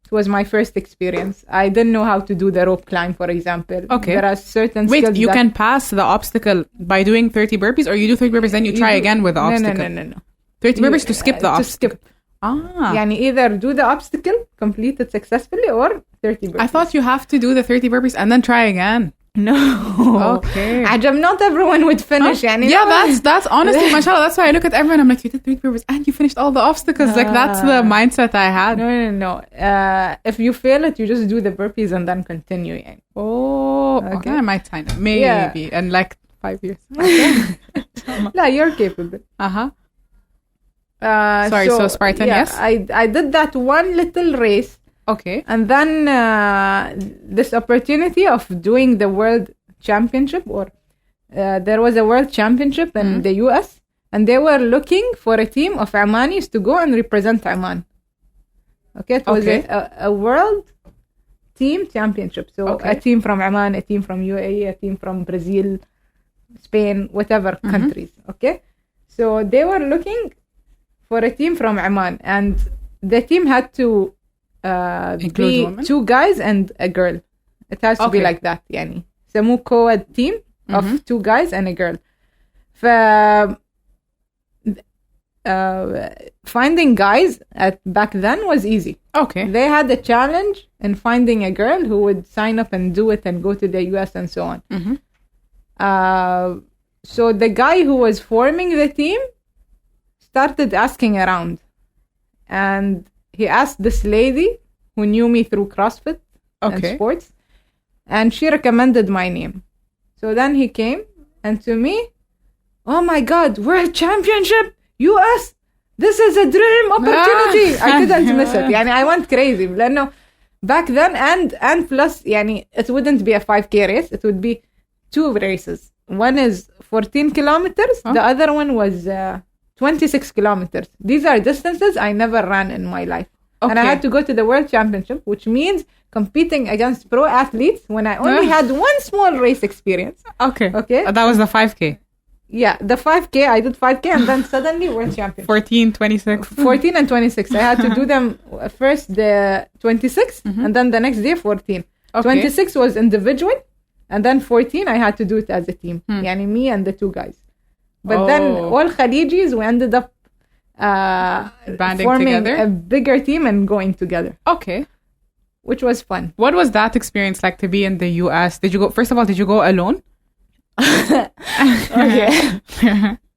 It was my first experience. I didn't know how to do the rope climb, for example. Okay. There are certain skills. Wait, you can pass the obstacle by doing 30 burpees, or you do 30 burpees, then you try again with the obstacle? No. 30 burpees to skip the obstacle. To skip. يعني either do the obstacle, complete it successfully, or 30 burpees. I thought you have to do the 30 burpees and then try again. No. Okay. عجب, not everyone would finish. يعني yeah, that's honestly, mashallah, that's why I look at everyone, I'm like, you did 30 burpees and you finished all the obstacles. Like, that's the mindset I had. No. If you fail it, you just do the burpees and then continue. يعني. Oh, okay. I might sign it. Maybe. In like 5 years. Okay. No, you're capable. Sorry, so Spartan, yes? I did that one little race. Okay. And then this opportunity of doing the world championship, or there was a world championship in the US, and they were looking for a team of Omanis to go and represent Oman. Okay, it was a world team championship. So a team from Oman, a team from UAE, a team from Brazil, Spain, whatever countries. Okay, so they were looking for a team from Oman, and the team had to be women? 2 guys and a girl. It has to be like that. يعني سموه co-ed team of 2 guys and a girl. Finding guys back then was easy. Okay. They had a challenge in finding a girl who would sign up and do it and go to the US and so on. So the guy who was forming the team started asking around, and he asked this lady who knew me through CrossFit and sports, and she recommended my name. So then he came, and to me, oh my God, World Championship, US, this is a dream opportunity. I couldn't miss it. يعني I went crazy. لأنه back then, and plus, يعني it wouldn't be a 5K race. It would be 2 races. One is 14 kilometers. The other one was 26 kilometers. These are distances I never ran in my life. And I had to go to the World Championship, which means competing against pro athletes when I only had one small race experience. Okay. That was the 5K. Yeah, the 5K, I did 5K, and then suddenly World Championship. 14, 26. 14 and 26. I had to do them first the 26, and then the next day 14. 26 was individual, and then 14 I had to do it as a team. يعني me and the 2 guys. But then all Khalijis, we ended up banding forming together, a bigger team and going together. Okay. Which was fun. What was that experience like to be in the US? Did you go, first of all, did you go alone? Okay.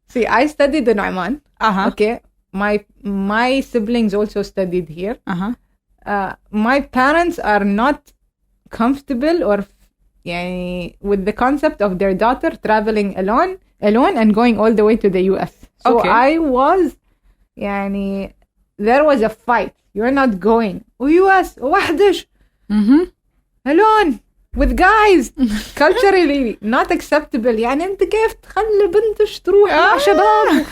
See, I studied in Oman. Okay. My siblings also studied here. My parents are not comfortable or with the concept of their daughter traveling alone and going all the way to the US. So I was, there was a fight. You're not going. US, وحدش. Alone. with guys culturally not acceptable. يعني انت كيف تخلي بنتش تروح مع شباب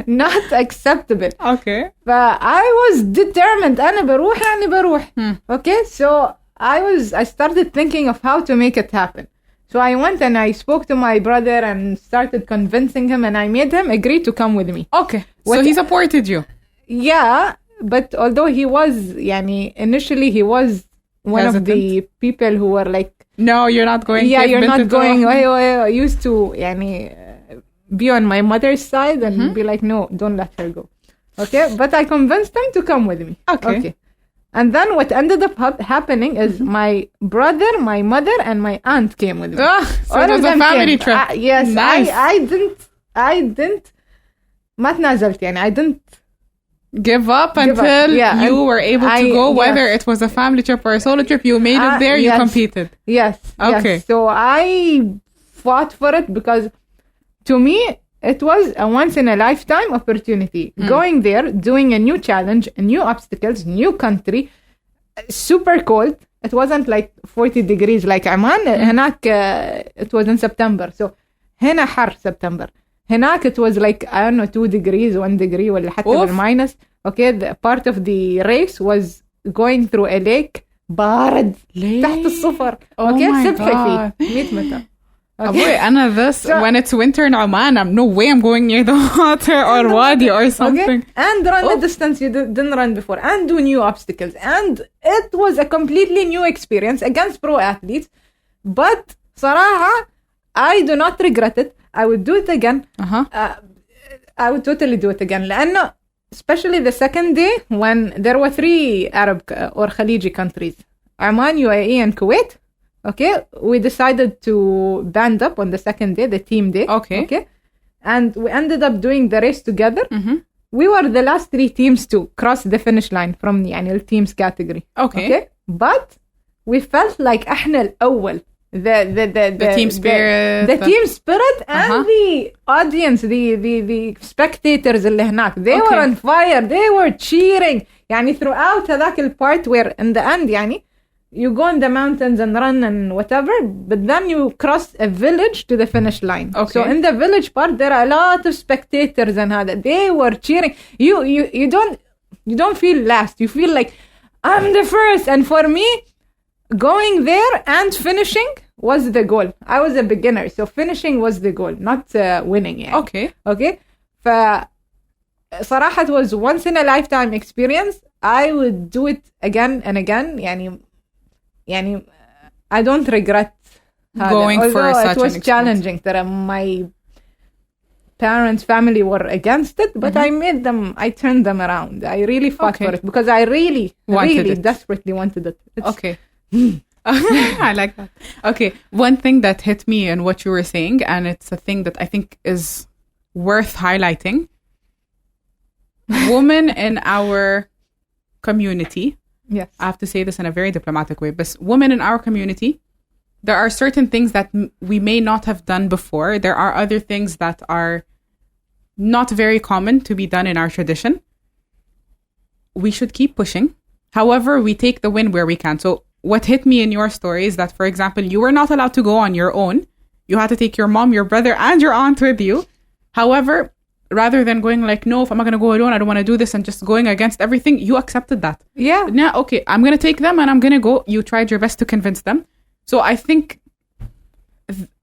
not acceptable. Okay. But I was determined أنا بروح يعني بروح. Okay, so I started thinking of how to make it happen. So I went and I spoke to my brother and started convincing him, and I made him agree to come with me. Okay. So he supported you. Yeah, but although he was يعني initially he was one hesitant. of the people who were like, no, you're not going. yeah, you're not going. I used to يعني be on my mother's side and be like, no, don't let her go. Okay, but I convinced him to come with me. Okay. And then what ended up happening is my brother, my mother, and my aunt came with me. So it was a family trip. Yes, nice. I didn't ما تنازلت يعني I didn't give up until you were able to go, whether it was a family trip or a solo trip. You made it there, you competed. Yes. Okay. Yes. So I fought for it because to me, it was a once in a lifetime opportunity. Going there, doing a new challenge, new obstacles, new country, super cold. It wasn't like 40 degrees like Oman. هناك it was in September. So هنا حر September. هناك it was like, I don't know, 2 degrees, 1 degree ولا حتى بالماينس. Okay, the part of the race was going through a lake بارد تحت الصفر. Okay, سبحة فيه 100 متر. Okay. Anna, this when it's winter in Oman, no way I'm going near the water or wadi or something. Okay. And run the distance you didn't run before, and do new obstacles, and it was a completely new experience against pro athletes. But صراحة, I do not regret it. I would do it again. I would totally do it again. لأنه especially the second day when there were 3 Arab or Khaliji countries, Oman, UAE, and Kuwait. Okay, we decided to band up on the second day, the team day. Okay, and we ended up doing the race together. We were the last 3 teams to cross the finish line from the annual teams category. Okay, but we felt like احنا الأول. The team spirit, the team spirit, and the audience, the spectators اللي هناك, they were on fire. They were cheering. يعني throughout هذاك part where in the end يعني you go in the mountains and run and whatever, but then you cross a village to the finish line. So in the village part, there are a lot of spectators and how that they were cheering. You don't feel last. You feel like I'm the first. And for me, going there and finishing was the goal. I was a beginner, so finishing was the goal, not winning. Yeah. Okay. صراحة, it was once in a lifetime experience. I would do it again and again. يعني I don't regret going for such it was challenging. My parents' family were against it, but I turned them around. I really fought for it because I really desperately wanted it. Okay. I like that. Okay, one thing that hit me in what you were saying, and it's a thing that I think is worth highlighting. Women in our community, yes, I have to say this in a very diplomatic way, but women in our community, there are certain things that we may not have done before. There are other things that are not very common to be done in our tradition. We should keep pushing. However, we take the win where we can. So what hit me in your story is that, for example, you were not allowed to go on your own. You had to take your mom, your brother, and your aunt with you. However, rather than going like, no, if I'm not going to go alone, I don't want to do this, and just going against everything, you accepted that. Yeah. Now, okay, I'm going to take them and I'm going to go. You tried your best to convince them. So I think,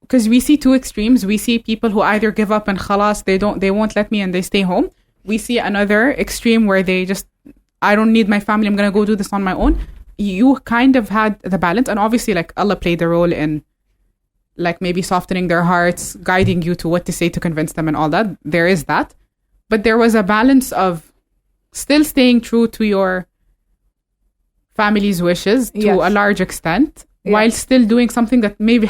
because we see 2 extremes. We see people who either give up and khalas, they won't let me and they stay home. We see another extreme where they just, I don't need my family, I'm going to go do this on my own. You kind of had the balance, and obviously like Allah played a role in like maybe softening their hearts, guiding you to what to say to convince them and all that. There is that. But there was a balance of still staying true to your family's wishes to a large extent, while still doing something that maybe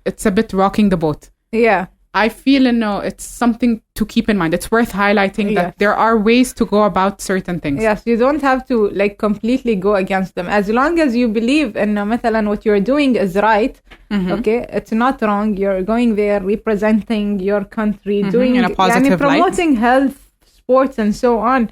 it's a bit rocking the boat. Yeah. I feel it's something to keep in mind. It's worth highlighting that there are ways to go about certain things. Yes, you don't have to like completely go against them. As long as you believe in مثلا what you're doing is right, okay, it's not wrong. You're going there representing your country, doing in a positive promoting light. Health, sports, and so on.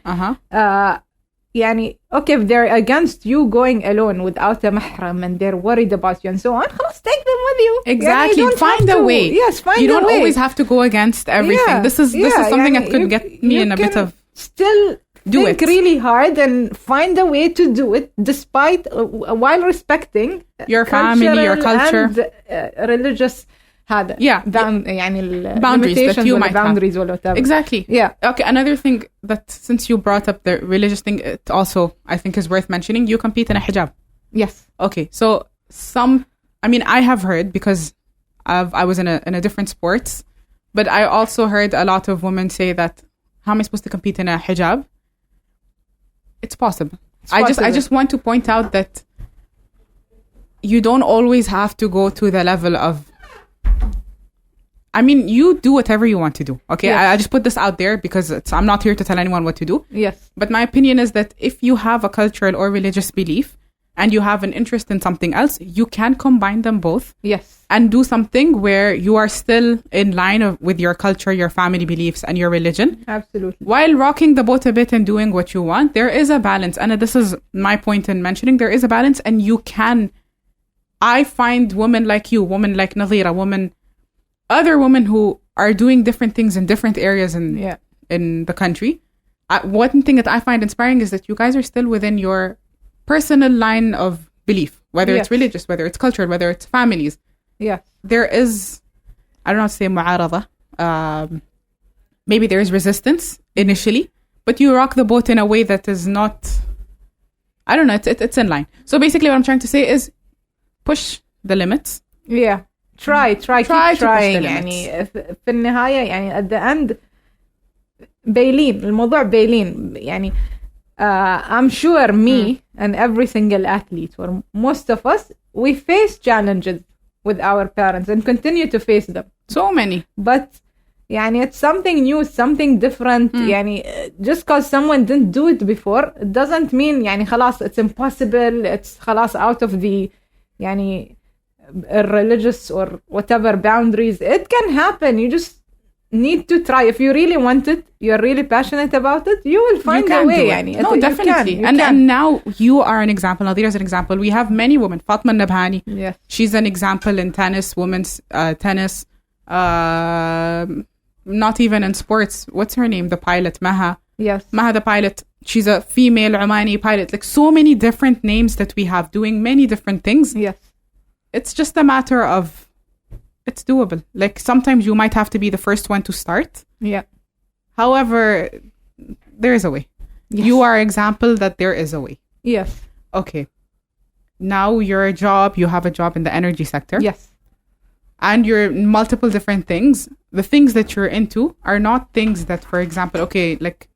يعني okay, if they're against you going alone without a mahram and they're worried about you and so on, خلاص take them with you. Exactly. يعني find a way. Yes, find a way. You don't always have to go against everything. Yeah, This is something that could get me in a bit of... Still do think it really hard and find a way to do it despite while respecting your family, your culture and religious هذا يعني boundaries that you might boundaries have. or whatever. Exactly. Yeah. Okay, another thing that since you brought up the religious thing, it also I think is worth mentioning. You compete in a hijab. Yes. Okay, so I have heard, because I was in a different sports, but I also heard a lot of women say that, how am I supposed to compete in a hijab? It's possible. I just want to point out that you don't always have to go to the level of... you do whatever you want to do. Okay, yes. I just put this out there because I'm not here to tell anyone what to do. Yes. But my opinion is that if you have a cultural or religious belief and you have an interest in something else, you can combine them both. Yes. And do something where you are still in line with your culture, your family beliefs, and your religion. Absolutely. While rocking the boat a bit and doing what you want, there is a balance. And this is my point in mentioning, there is a balance, and you can... I find women like you, women like Nadira, other women who are doing different things in different areas in the country. One thing that I find inspiring is that you guys are still within your personal line of belief, whether it's religious, whether it's cultural, whether it's families. Yeah. There is, I don't know how to say mu'arada. Maybe there is resistance initially, but you rock the boat in a way that is not, I don't know, it's in line. So basically what I'm trying to say is push the limits. Yeah. Try keep trying يعني في النهاية يعني at the end بايلين الموضوع بايلين يعني I'm sure me and every single athlete or most of us we face challenges with our parents and continue to face them. So many. But يعني it's something new, something different. يعني just because someone didn't do it before, it doesn't mean يعني خلاص it's impossible, it's خلاص out of the يعني religious or whatever boundaries. It can happen. You just need to try. If you really want it, you're really passionate about it, you will find a way. No, definitely. You can. And now you are an example. Now there's an example. We have many women. Fatma Nabhani. Yes. She's an example in tennis, women's tennis. Not even in sports. What's her name? The pilot, Maha. Yes. Maha the pilot. She's a female Omani pilot. Like so many different names that we have doing many different things. Yes. It's just a matter of, it's doable. Like sometimes you might have to be the first one to start. Yeah. However, there is a way. Yes. You are an example that there is a way. Yes. Okay. Now you have a job in the energy sector. Yes. And you're in multiple different things. The things that you're into are not things that, for example, okay, like,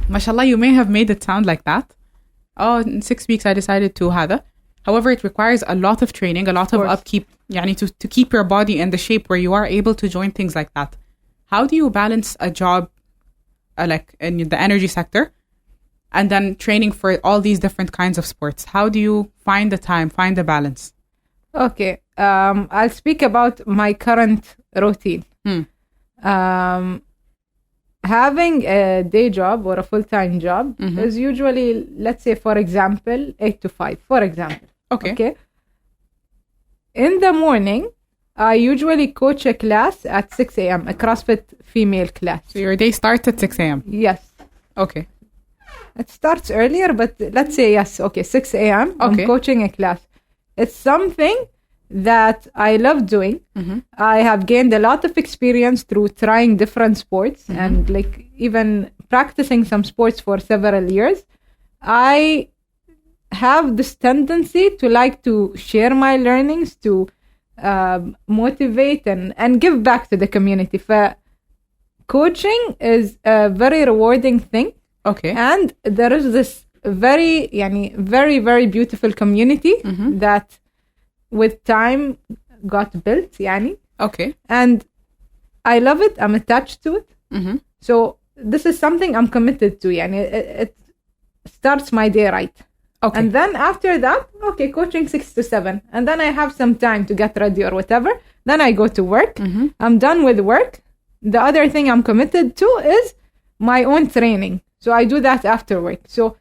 mashallah, you may have made it sound like that. Oh, in 6 weeks I decided to hada. However, it requires a lot of training, a lot of upkeep, yani to keep your body in the shape where you are able to join things like that. How do you balance a job like in the energy sector and then training for all these different kinds of sports? How do you find the time, find the balance? Okay. I'll speak about my current routine. Having a day job or a full-time job is usually, let's say, for example, 8 to 5, for example. Okay. In the morning, I usually coach a class at 6 a.m., a CrossFit female class. So your day starts at 6 a.m.? Yes. Okay. It starts earlier, but let's say, yes, okay, 6 a.m. I'm coaching a class. It's something that I love doing. I have gained a lot of experience through trying different sports and like even practicing some sports for several years. I have this tendency to like to share my learnings, to motivate and give back to the community. Coaching is a very rewarding thing. Okay. And there is this very, very, very beautiful community that with time got built, Okay. And I love it. I'm attached to it. So this is something I'm committed to. It starts my day right. Okay. And then after that, coaching 6 to 7. And then I have some time to get ready or whatever. Then I go to work. I'm done with work. The other thing I'm committed to is my own training. So I do that after work. So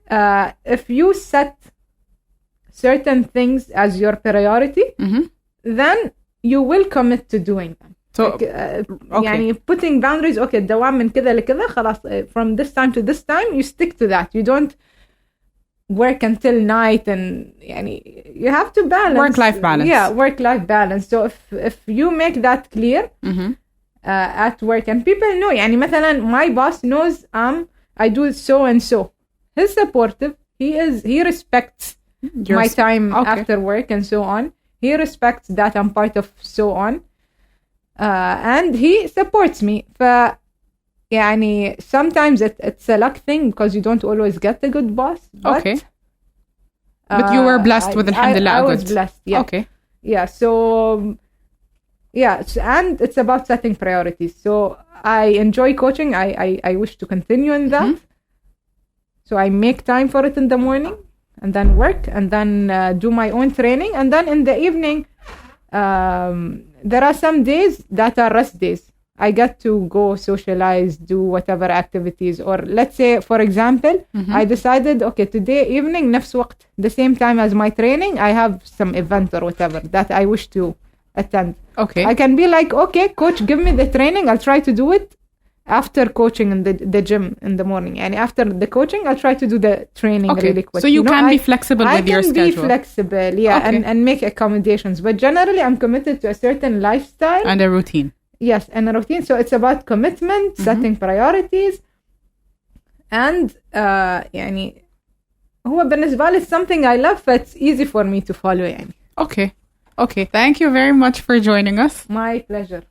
if you set certain things as your priority, then you will commit to doing them. So, like, يعني putting boundaries. Okay, الدوام من كذا لكذا خلاص. From this time to this time, you stick to that. You don't work until night, and يعني you have to balance work-life balance. Yeah, work-life balance. So if you make that clear at work, and people know, يعني مثلا my boss knows I do so and so. He's supportive. He respects my time after work and so on. He respects that I'm part of so on. And he supports me. يعني sometimes it's a luck thing because you don't always get a good boss. But, but you were blessed with alhamdulillah. I was blessed. Yeah. Okay. Yeah. So and it's about setting priorities. So I enjoy coaching. I wish to continue in that. So I make time for it in the morning, and then work, and then do my own training, and then in the evening. There are some days that are rest days. I get to go socialize, do whatever activities, or let's say, for example, I decided, okay, today evening, نفس وقت, the same time as my training, I have some event or whatever that I wish to attend. Okay. I can be like, okay, coach, give me the training. I'll try to do it after coaching in the gym in the morning. And after the coaching, I'll try to do the training really quick. So you can be flexible with your schedule. I can be flexible, yeah, and make accommodations. But generally, I'm committed to a certain lifestyle. And a routine. Yes, and a routine. So it's about commitment, setting priorities. And يعني هو بالنسبة لي something I love, but it's easy for me to follow يعني. Okay. Thank you very much for joining us. My pleasure.